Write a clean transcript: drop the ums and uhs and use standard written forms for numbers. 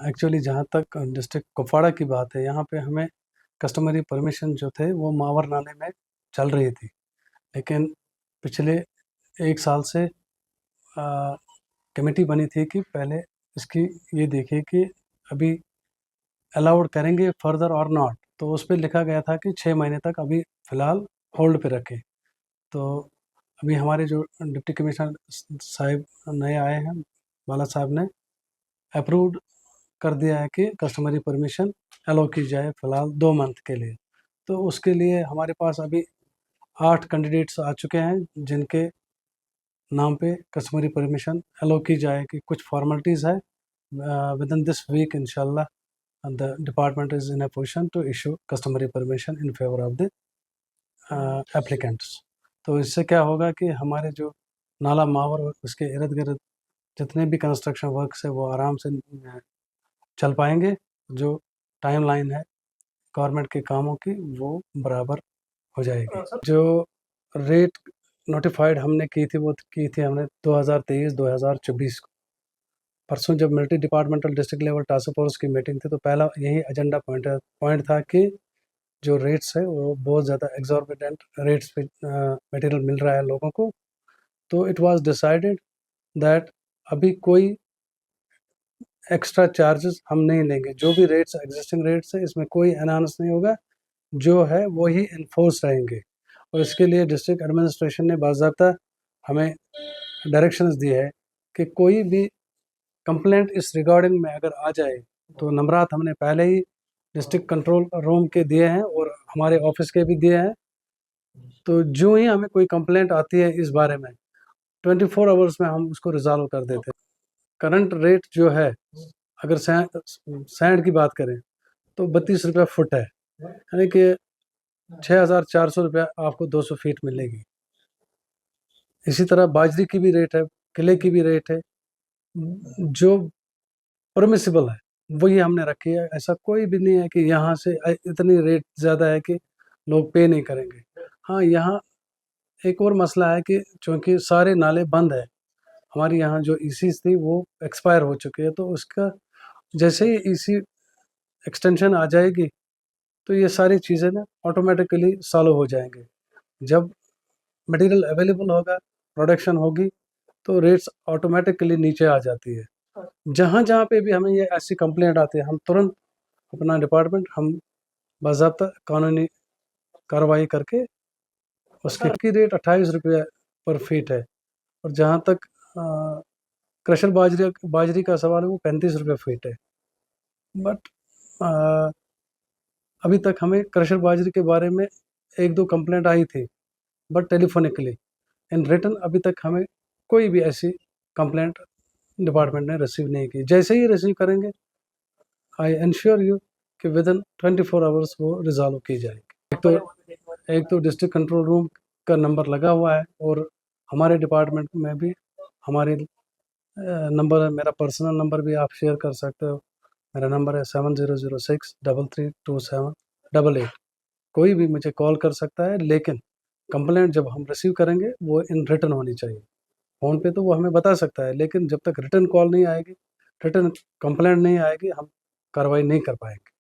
Actually जहाँ तक district Kupwara की बात है, यहाँ पे हमें कस्टमरी परमिशन जो थे वो मावर नाले में चल रही थी, लेकिन पिछले 1 साल से कमेटी बनी थी कि पहले इसकी ये देखिए कि अभी अलाउड करेंगे फर्दर और नॉट। तो उस पर लिखा गया था कि 6 महीने तक अभी फ़िलहाल होल्ड पे रखें। तो अभी हमारे जो डिप्टी कमिश्नर साहब नए आए हैं, बाला साहब ने अप्रूव्ड कर दिया है कि कस्टमरी परमिशन अलाउ की जाए फ़िलहाल 2 मंथ के लिए। तो उसके लिए हमारे पास अभी 8 कैंडिडेट्स आ चुके हैं जिनके नाम पे कस्टमरी परमिशन अलाउ की जाएगी। कुछ फॉर्मेलिटीज़ है, विद इन दिस वीक इंशाल्लाह the department is in a position to issue customary permission in favour of the applicants. तो इससे क्या होगा कि हमारे जो नाला मावर और उसके इर्द गिर्द जितने भी कंस्ट्रक्शन वर्क्स है वो आराम से चल पाएंगे। जो टाइमलाइन है गवर्नमेंट के कामों की वो बराबर हो जाएगी। जो रेट नोटिफाइड हमने की थी वो की थी हमने 2023-2024 को। परसों जब multi departmental district level task force की मीटिंग थी तो पहला यही एजेंडा पॉइंट था कि जो रेट्स है वो बहुत ज़्यादा एग्जॉर्बिटेंट रेट्स पे मटेरियल मिल रहा है लोगों को। तो इट वाज डिसाइडेड दैट अभी कोई एक्स्ट्रा चार्जेस हम नहीं लेंगे। जो भी रेट्स एग्जिस्टिंग रेट्स है इसमें कोई एनहांस नहीं होगा, जो है वो ही इन्फोर्स रहेंगे। और इसके लिए डिस्ट्रिक्ट एडमिनिस्ट्रेशन ने बाज़ाब्ता हमें डायरेक्शंस दी है कि कोई भी कंप्लेंट इस रिगार्डिंग में अगर आ जाए तो नंबरात हमने पहले ही डिस्ट्रिक्ट कंट्रोल रूम के दिए हैं और हमारे ऑफिस के भी दिए हैं। तो जो ही हमें कोई कंप्लेंट आती है इस बारे में 24 आवर्स में हम उसको रिजॉल्व कर देते हैं। करंट रेट जो है अगर सैंड की बात करें तो 32 रुपया फुट है, यानी कि 6,400 रुपया आपको 200 फीट मिलेगी। इसी तरह बाजरी की भी रेट है, किले की भी रेट है, जो परमिसिबल है वही हमने रखी है। ऐसा कोई भी नहीं है कि यहाँ से इतनी रेट ज़्यादा है कि लोग पे नहीं करेंगे। हाँ, यहाँ एक और मसला है कि चूँकि सारे नाले बंद है, हमारी यहाँ जो ईसीज़ थी वो एक्सपायर हो चुकी है, तो उसका जैसे ही ईसी एक्सटेंशन आ जाएगी तो ये सारी चीज़ें ना ऑटोमेटिकली सॉल्व हो जाएंगे। जब मटेरियल अवेलेबल होगा, प्रोडक्शन होगी, तो रेट्स ऑटोमेटिकली नीचे आ जाती है। जहाँ जहाँ पे भी हमें ये ऐसी कंप्लेंट आती है हम तुरंत अपना डिपार्टमेंट हम बाज़ाब्ता कानूनी कार्रवाई करके उसकी की रेट 28 रुपये पर फीट है। और जहाँ तक क्रशर बाजरी का सवाल है वो 35 रुपये फीट है। बट अभी तक हमें क्रशर बाजरी के बारे में 1-2 कंप्लेंट आई थी, बट टेलीफोनिकली। इन रिटन अभी तक हमें कोई भी ऐसी कंप्लेंट डिपार्टमेंट ने रिसीव नहीं की। जैसे ही रिसीव करेंगे आई एंश्योर यू कि विद इन 24 आवर्स वो रिजॉल्व की जाएगी। एक तो डिस्ट्रिक्ट कंट्रोल रूम का नंबर लगा हुआ है और हमारे डिपार्टमेंट में भी हमारे नंबर है, मेरा पर्सनल नंबर भी आप शेयर कर सकते हो। मेरा नंबर है 7006332788। कोई भी मुझे कॉल कर सकता है, लेकिन कंप्लेंट जब हम रिसीव करेंगे वो इन रिटन होनी चाहिए। फ़ोन पे तो वो हमें बता सकता है, लेकिन जब तक रिटन कॉल नहीं आएगी, रिटन कंप्लेंट नहीं आएगी, हम कार्रवाई नहीं कर पाएंगे।